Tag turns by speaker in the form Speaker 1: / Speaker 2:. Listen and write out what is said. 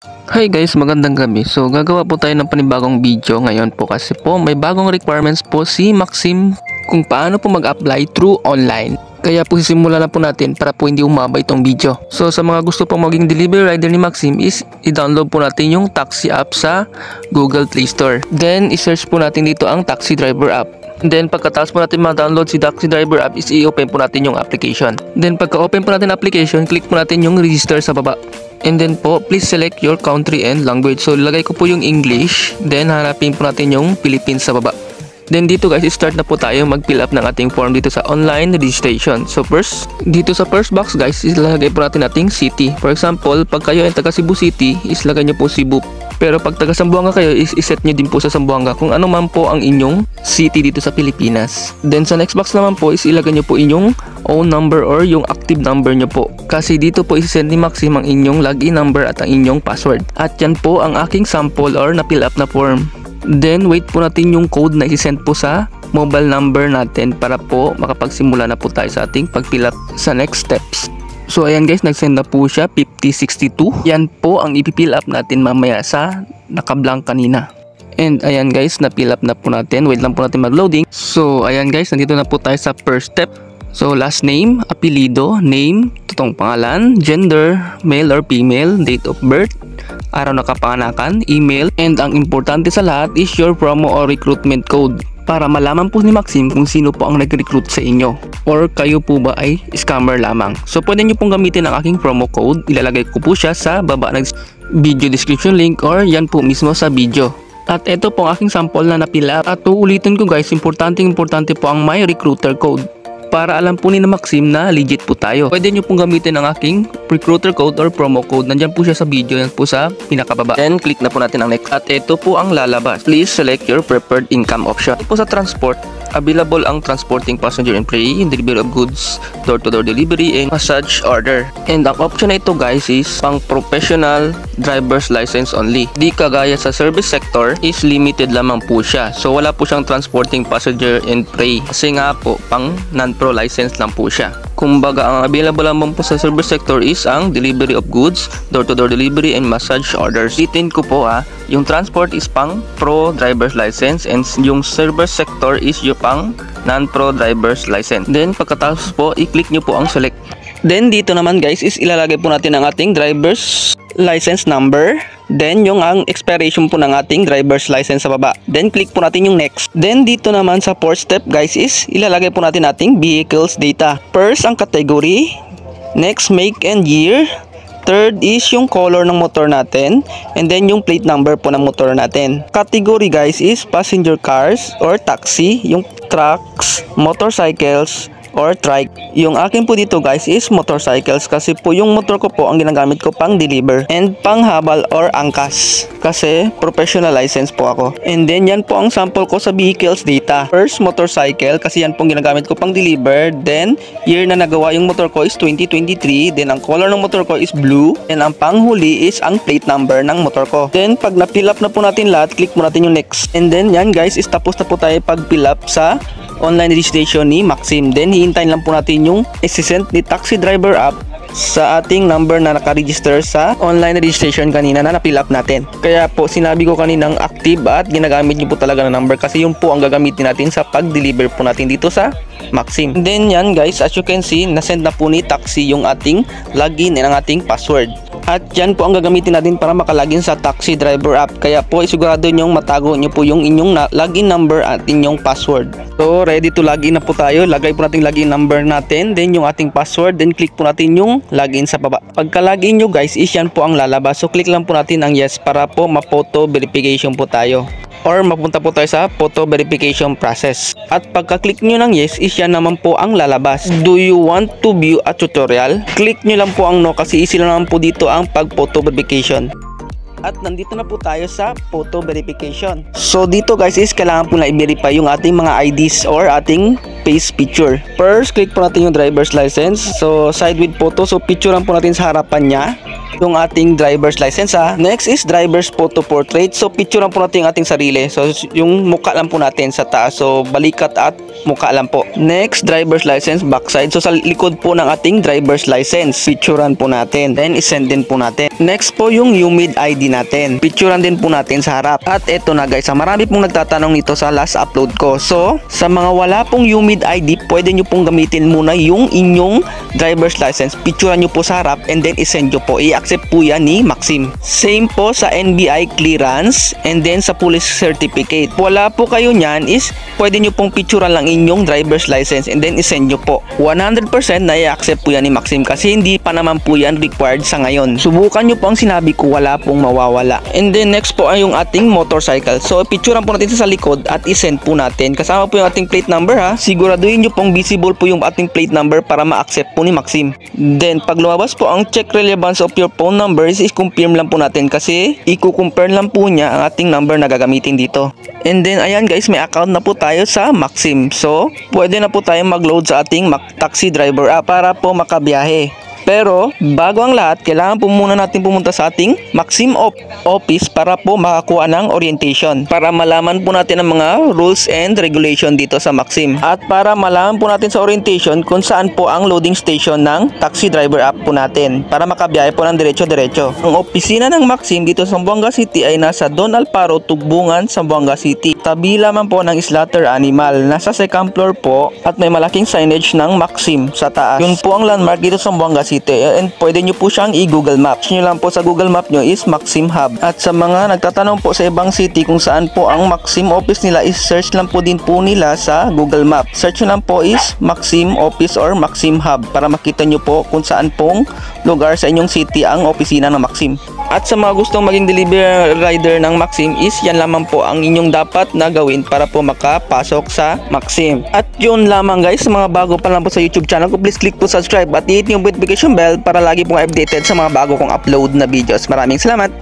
Speaker 1: Hi guys, magandang gabi. So gagawa po tayo ng panibagong video ngayon po kasi po may bagong requirements po si Maxim kung paano po mag-apply through online. Kaya po sisimula na po natin para po hindi umaba itong video. So sa mga gusto po maging delivery rider ni Maxim is i-download po natin yung taxi app sa Google Play Store. Then i-search po natin dito ang taxi driver app. Then pagkatapos po natin ma-download si taxi driver app is i-open po natin yung application. Then pagka-open po natin application, click po natin yung register sa baba. And then po, please select your country and language. So, lagay ko po yung English. Then, hanapin po natin yung Philippines sa baba. Then, dito guys, start na po tayo mag-fill up ng ating form dito sa online registration. So, first, dito sa first box guys, ilalagay po natin ating city. For example, pag kayo ay taga Cebu City, islagay nyo po Cebu. Pero pag taga Zamboanga kayo, iset nyo din po sa Zamboanga kung ano man po ang inyong city dito sa Pilipinas. Then, sa next box naman po, is ilagay nyo po inyong own number or yung active number nyo po. Kasi dito po isi-send ni Maxim ang inyong login number at ang inyong password. At yan po ang aking sample or na-fill up na form. Then wait po natin yung code na isi-send po sa mobile number natin para po makapagsimula na po tayo sa ating pag-fill up sa next steps. So ayan guys, nag-send na po siya 5062. Yan po ang ipi-fill up natin mamaya sa naka-blank kanina. And ayan guys, na-fill up na po natin. Wait lang po natin mag-loading. So ayan guys, nandito na po tayo sa first step. So last name, apelido, name, totoong pangalan, gender, male or female, date of birth, araw na kapanganakan, email, and ang importante sa lahat is your promo or recruitment code para malaman po ni Maxim kung sino po ang nag-recruit sa inyo or kayo po ba ay scammer lamang. So pwede nyo pong gamitin ang aking promo code, ilalagay ko po siya sa baba ng video description link or yan po mismo sa video. At ito po ang aking sample na napila at uulitin ko guys, importante po ang my recruiter code. Para alam po ni Maxim na legit po tayo. Pwede nyo pong gamitin ang aking recruiter code or promo code. Nandyan po siya sa video, yan po sa pinakababa. Then click na po natin ang next. At ito po ang lalabas. Please select your preferred income option. Ito po sa transport, available ang transporting passenger and employee, delivery of goods, door-to-door delivery, and massage order. And ang option na ito guys is pang professional driver's license only. Di kagaya sa service sector is limited lamang po siya. So wala po siyang transporting passenger and employee. Kasi nga po pang non-pro license lang po siya. Kumbaga ang available lamang po sa service sector is ang delivery of goods, door-to-door delivery, and massage orders. Itin ko po yung transport is pang pro driver's license and yung service sector is yung pang non-pro driver's license. Then pagkatapos po, i-click nyo po ang select. Then dito naman guys is ilalagay po natin ang ating driver's license number. Then yung ang expiration po ng ating driver's license sa baba. Then click po natin yung next. Then dito naman sa fourth step guys is ilalagay po natin ating vehicles data. First ang category, next make and year, third is yung color ng motor natin, and then yung plate number po ng motor natin. Category guys is passenger cars or taxi, yung trucks, motorcycles, or trike. Yung akin po dito guys is motorcycles kasi po yung motor ko po ang ginagamit ko pang deliver and pang habal or angkas kasi professional license po ako. And then yan po ang sample ko sa vehicles data. First motorcycle kasi yan po ang ginagamit ko pang deliver. Then year na nagawa yung motor ko is 2023. Then ang color ng motor ko is blue. And ang panghuli is ang plate number ng motor ko. Then pag na-fill up na po natin lahat, click mo natin yung next. And then yan guys is tapos na po tayo pag fill up sa online registration ni Maxim. Then hihintayin lang po natin yung isi-send ni taxi driver app sa ating number na naka-register sa online registration kanina na na-fill up natin. Kaya po sinabi ko kaninang active at ginagamit nyo po talaga na number kasi yung po ang gagamitin natin sa pag-deliver po natin dito sa Maxim. Then yan guys, as you can see, nasend na po ni taxi yung ating login and ang ating password. At yan po ang gagamitin natin para makalagin sa taxi driver app. Kaya po isigurado nyo matago nyo po yung inyong login number at inyong password. So ready to login na po tayo. Lagay po natin login number natin, then yung ating password, then click po natin yung login sa baba. Pagka login nyo guys is yan po ang lalabas. So click lang po natin ang yes para po ma-photo verification po tayo. Or mapunta po tayo sa photo verification process. At pagka-click nyo ng yes is yan naman po ang lalabas. Do you want to view a tutorial? Click nyo lang po ang no kasi easy lang naman po dito ang pag-photo verification. At nandito na po tayo sa photo verification. So dito guys is kailangan po na i-verify yung ating mga IDs or ating face picture. First, click po natin yung driver's license. So side with photo. So picture lang po natin sa harapan niya. yung ating driver's license ha. Next is driver's photo portrait. So picturean po natin yung ating sarili. So yung mukha lang po natin sa taas. So balikat at mukha lang po. Next, driver's license backside. So sa likod po ng ating driver's license, picturean po natin. Then isend din po natin. Next po yung UMID ID natin. Picturean din po natin sa harap. At eto na guys, marami pong nagtatanong nito sa last upload ko. So sa mga wala pong UMID ID, pwede nyo pong gamitin muna yung inyong driver's license. Picturean nyo po sa harap and then isend nyo po. I-accept po yan ni Maxim. Same po sa NBI clearance and then sa police certificate. Wala po kayo nyan is pwede nyo pong picturean lang inyong driver's license and then isend nyo po. 100% na i-accept po yan ni Maxim kasi hindi pa naman po yan required sa ngayon. Subukan nyo po ang sinabi ko, wala pong mawawala. And then next po ay yung ating motorcycle. So picturean po natin sa likod at isend po natin. Kasama po yung ating plate number ha. Siguraduhin nyo pong visible po yung ating plate number para ma-accept po ni Maxim. Then pag lumabas po ang check relevance of your phone numbers is confirm lang po natin kasi i-compare lang po niya ang ating number na gagamitin dito. And then ayan guys, may account na po tayo sa Maxim. So pwede na po tayo mag-load sa ating taxi driver app para po makabiyahe. Pero bago ang lahat, kailangan po muna natin pumunta sa ating Maxim office para po makakuha ng orientation. Para malaman po natin ang mga rules and regulation dito sa Maxim. At para malaman po natin sa orientation kung saan po ang loading station ng taxi driver app po natin. Para makabiyahe po ng diretso-diretso. Ang opisina ng Maxim dito sa Zamboanga City ay nasa Don Alparo, Tugbungan, Zamboanga City. Tabi lamang po ng Slaughter Animal. Nasa second floor po at may malaking signage ng Maxim sa taas. Yun po ang landmark dito sa Zamboanga City. And pwede nyo po siyang i-Google Maps. Nyo lang po sa Google Map nyo is Maxim Hub. At sa mga nagtatanong po sa ibang city kung saan po ang Maxim office nila is search lang po din po nila sa Google Map. Search nyo lang po is Maxim office or Maxim Hub para makita nyo po kung saan pong lugar sa inyong city ang opisina ng Maxim. At sa mga gustong maging delivery rider ng Maxim is yan lamang po ang inyong dapat na gawin para po makapasok sa Maxim. At yun lamang guys, sa mga bago pa lang po sa YouTube channel ko, please click po subscribe at hit yung notification bell para lagi pong updated sa mga bago kong upload na videos. Maraming salamat!